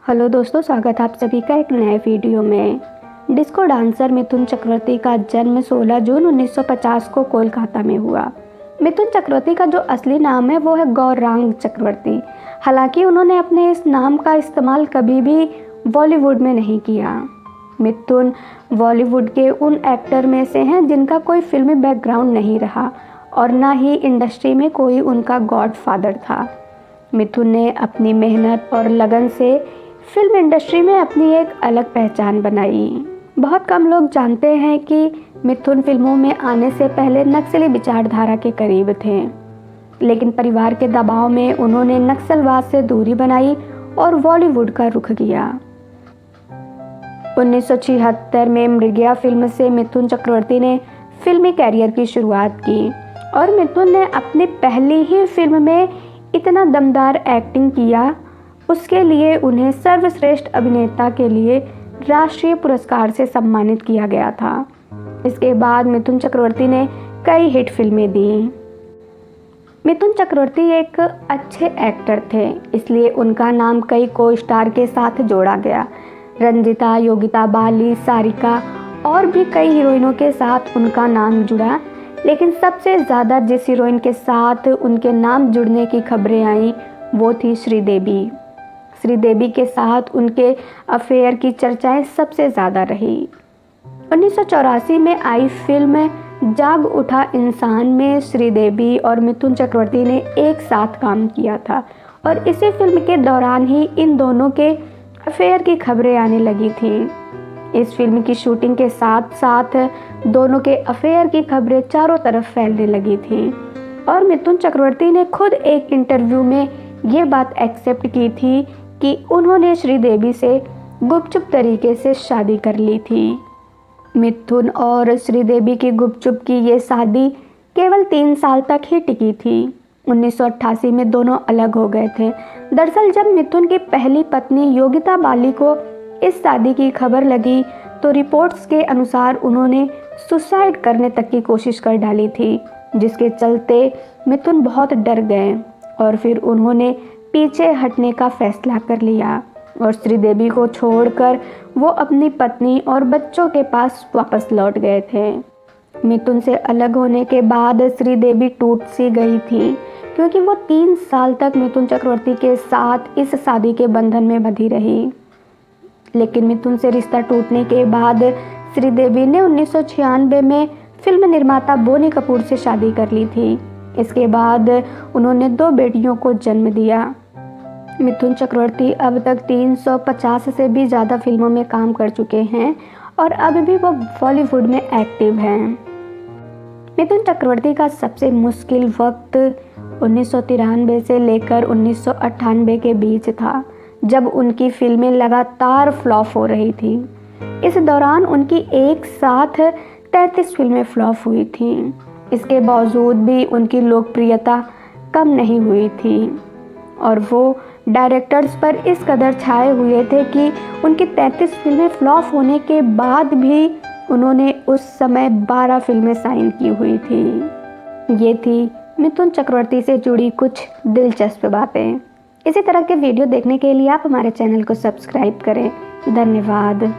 Hello दोस्तों, स्वागत है आप सभी का एक नए वीडियो में। डिस्को डांसर मिथुन चक्रवर्ती का जन्म 16 जून 1950 को कोलकाता में हुआ। मिथुन चक्रवर्ती का जो असली नाम है वो है गौरांग चक्रवर्ती। हालांकि उन्होंने अपने इस नाम का इस्तेमाल कभी भी बॉलीवुड में नहीं किया। मिथुन बॉलीवुड के उन एक्टर में से हैं जिनका कोई फिल्मी बैकग्राउंड नहीं रहा और ना ही इंडस्ट्री में कोई उनका गॉडफादर था। मिथुन ने अपनी मेहनत और लगन से फिल्म इंडस्ट्री में अपनी एक अलग पहचान बनाई। बहुत कम लोग जानते हैं कि मिथुन फिल्मों में आने से पहले नक्सली विचारधारा के करीब थे, लेकिन परिवार के दबाव में उन्होंने नक्सलवाद से दूरी बनाई और बॉलीवुड का रुख किया। 1976 में मृगया फिल्म से मिथुन चक्रवर्ती ने फिल्मी कैरियर की शुरुआत की और मिथुन ने अपनी पहली ही फिल्म में इतना दमदार एक्टिंग किया, उसके लिए उन्हें सर्वश्रेष्ठ अभिनेता के लिए राष्ट्रीय पुरस्कार से सम्मानित किया गया था। इसके बाद मिथुन चक्रवर्ती ने कई हिट फिल्में दी। मिथुन चक्रवर्ती एक अच्छे एक्टर थे, इसलिए उनका नाम कई को स्टार के साथ जोड़ा गया। रंजिता, योगिता बाली, सारिका और भी कई हीरोइनों के साथ उनका नाम जुड़ा, लेकिन सबसे ज़्यादा जिस हीरोइन के साथ उनके नाम जुड़ने की खबरें आईं वो थी श्रीदेवी। श्रीदेवी के साथ उनके अफेयर की चर्चाएं सबसे ज़्यादा रही। 1984 में आई फिल्म जाग उठा इंसान में श्रीदेवी और मिथुन चक्रवर्ती ने एक साथ काम किया था और इसी फिल्म के दौरान ही इन दोनों के अफेयर की खबरें आने लगी थी। इस फिल्म की शूटिंग के साथ साथ दोनों के अफेयर की खबरें चारों तरफ फैलने लगी थी और मिथुन चक्रवर्ती ने खुद एक इंटरव्यू में ये बात एक्सेप्ट की थी कि उन्होंने श्रीदेवी से गुपचुप तरीके से शादी कर ली थी। मिथुन और श्रीदेवी की गुपचुप की ये शादी केवल 3 साल तक ही टिकी थी। 1988 में दोनों अलग हो गए थे। दरअसल जब मिथुन की पहली पत्नी योगिता बाली को इस शादी की खबर लगी तो रिपोर्ट्स के अनुसार उन्होंने सुसाइड करने तक की कोशिश कर डाली थी, जिसके चलते मिथुन बहुत डर गए और फिर उन्होंने पीछे हटने का फैसला कर लिया और श्रीदेवी को छोड़कर वो अपनी पत्नी और बच्चों के पास वापस लौट गए थे। मिथुन से अलग होने के बाद श्रीदेवी टूट सी गई थी, क्योंकि वो 3 साल तक मिथुन चक्रवर्ती के साथ इस शादी के बंधन में बंधी रही। लेकिन मिथुन से रिश्ता टूटने के बाद श्रीदेवी ने 1996 में फिल्म निर्माता बोनी कपूर से शादी कर ली थी। इसके बाद उन्होंने 2 बेटियों को जन्म दिया। मिथुन चक्रवर्ती अब तक 350 से भी ज़्यादा फिल्मों में काम कर चुके हैं और अब भी वो बॉलीवुड में एक्टिव हैं। मिथुन चक्रवर्ती का सबसे मुश्किल वक्त 1993 से लेकर 1998 के बीच था, जब उनकी फिल्में लगातार फ्लॉप हो रही थी। इस दौरान उनकी एक साथ 33 फिल्में फ्लॉप हुई थीं। इसके बावजूद भी उनकी लोकप्रियता कम नहीं हुई थी और वो डायरेक्टर्स पर इस कदर छाए हुए थे कि उनकी 33 फिल्में फ्लॉप होने के बाद भी उन्होंने उस समय 12 फिल्में साइन की हुई थी। ये थी मिथुन चक्रवर्ती से जुड़ी कुछ दिलचस्प बातें। इसी तरह के वीडियो देखने के लिए आप हमारे चैनल को सब्सक्राइब करें। धन्यवाद।